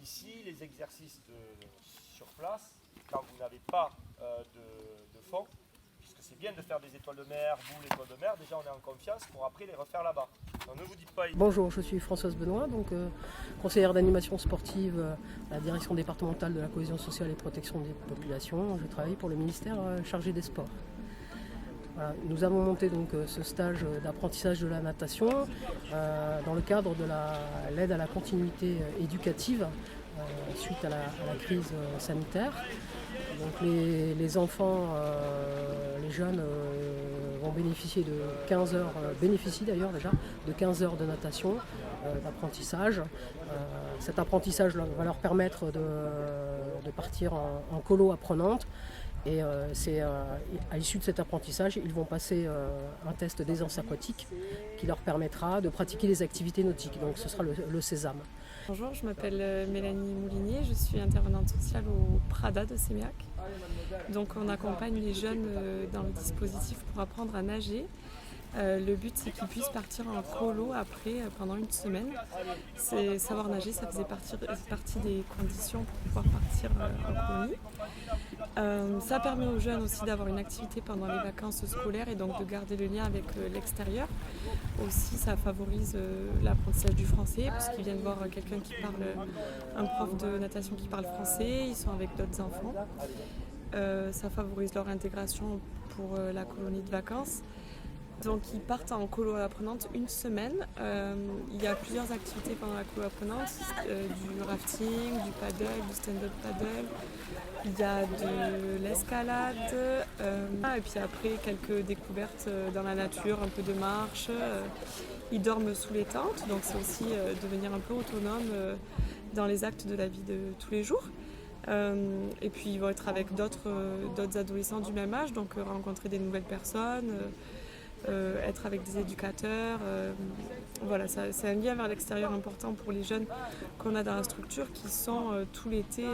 ici, les exercices sur place, quand vous n'avez pas de fond, puisque c'est bien de faire des étoiles de mer, vous l'étoile de mer, déjà on est en confiance pour après les refaire là-bas. Donc ne vous dites pas... Bonjour, je suis Françoise Benoît, donc conseillère d'animation sportive à la direction départementale de la cohésion sociale et protection des populations. Je travaille pour le ministère chargé des sports. Voilà, nous avons monté donc ce stage d'apprentissage de la natation dans le cadre de l'aide à la continuité éducative suite à la crise sanitaire. Donc les enfants, les jeunes vont bénéficier de 15 heures, bénéficient d'ailleurs déjà de 15 heures de natation, d'apprentissage. Cet apprentissage va leur permettre de partir en colo apprenante. Et à l'issue de cet apprentissage, ils vont passer un test d'aisance aquatique qui leur permettra de pratiquer les activités nautiques. Donc ce sera le sésame. Bonjour, je m'appelle Mélanie Moulinier, je suis intervenante sociale au Prada de Séméac. Donc on accompagne les jeunes dans le dispositif pour apprendre à nager. Le but c'est qu'ils puissent partir en colo après pendant une semaine. Savoir nager, ça faisait partie des conditions pour pouvoir partir en colonie. Ça permet aux jeunes aussi d'avoir une activité pendant les vacances scolaires et donc de garder le lien avec l'extérieur. Aussi ça favorise l'apprentissage du français parce qu'ils viennent voir quelqu'un qui parle, un prof de natation qui parle français, ils sont avec d'autres enfants. Ça favorise leur intégration pour la colonie de vacances. Donc ils partent en colo apprenante une semaine. Il y a plusieurs activités pendant la colo apprenante, du rafting, du paddle, du stand-up paddle. Il y a de l'escalade et puis après quelques découvertes dans la nature, un peu de marche. Ils dorment sous les tentes, donc c'est aussi devenir un peu autonome dans les actes de la vie de tous les jours. Et puis ils vont être avec d'autres adolescents du même âge, donc rencontrer des nouvelles personnes. Être avec des éducateurs, voilà, c'est un lien vers l'extérieur important pour les jeunes qu'on a dans la structure qui sont tout l'été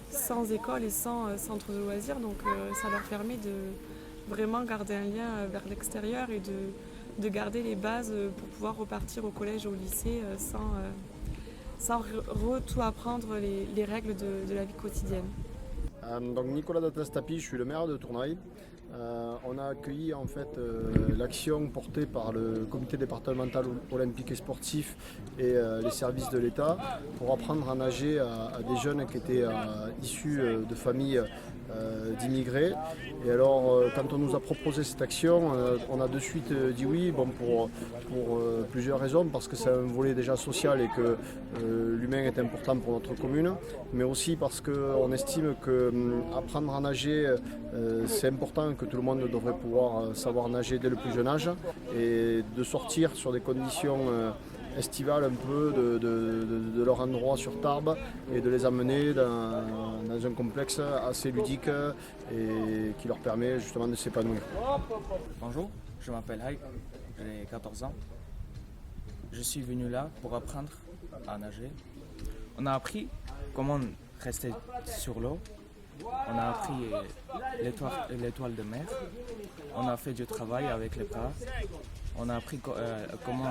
sans école et sans centre de loisirs, donc ça leur permet de vraiment garder un lien vers l'extérieur et de garder les bases pour pouvoir repartir au collège et au lycée sans tout apprendre les règles de la vie quotidienne. Donc Nicolas Datas-Tapi, je suis le maire de Tournaille. On a accueilli en fait l'action portée par le comité départemental olympique et sportif et les services de l'État pour apprendre à nager à des jeunes qui étaient issus de familles d'immigrés. Et alors quand on nous a proposé cette action, on a de suite dit oui, bon, pour plusieurs raisons, parce que c'est un volet déjà social et que l'humain est important pour notre commune, mais aussi parce qu'on estime que apprendre à nager c'est important, que tout le monde devrait pouvoir savoir nager dès le plus jeune âge et de sortir sur des conditions estivales un peu de leur endroit sur Tarbes et de les amener dans un complexe assez ludique et qui leur permet justement de s'épanouir. Bonjour, je m'appelle Haïk, j'ai 14 ans. Je suis venu là pour apprendre à nager. On a appris comment rester sur l'eau. On a appris l'étoile de mer. On a fait du travail avec les bras. On a appris comment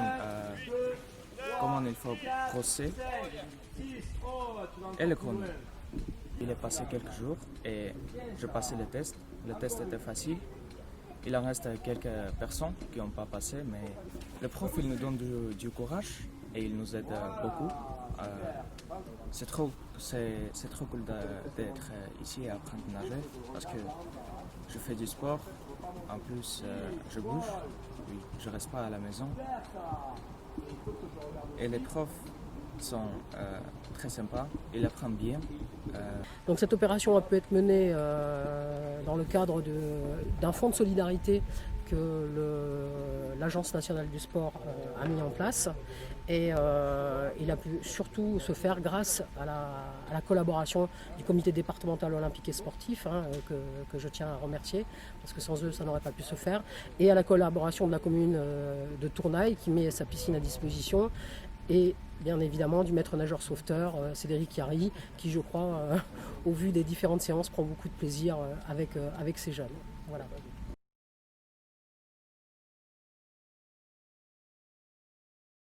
il faut brosser et le chrono. Il est passé quelques jours et je passais le test. Le test était facile. Il en reste quelques personnes qui n'ont pas passé, mais le prof il nous donne du courage et il nous aide beaucoup. C'est trop cool d'être ici et apprendre à nager parce que je fais du sport, en plus je bouge, oui, je reste pas à la maison. Et les profs sont très sympas, ils apprennent bien. Donc cette opération a pu être menée dans le cadre d'un fonds de solidarité que l'Agence nationale du sport a mis en place et il a pu surtout se faire grâce à la collaboration du comité départemental olympique et sportif que je tiens à remercier parce que sans eux ça n'aurait pas pu se faire, et à la collaboration de la commune de Tournaille qui met sa piscine à disposition, et bien évidemment du maître nageur sauveteur Cédric Yari qui, je crois, au vu des différentes séances, prend beaucoup de plaisir avec ces jeunes. Voilà.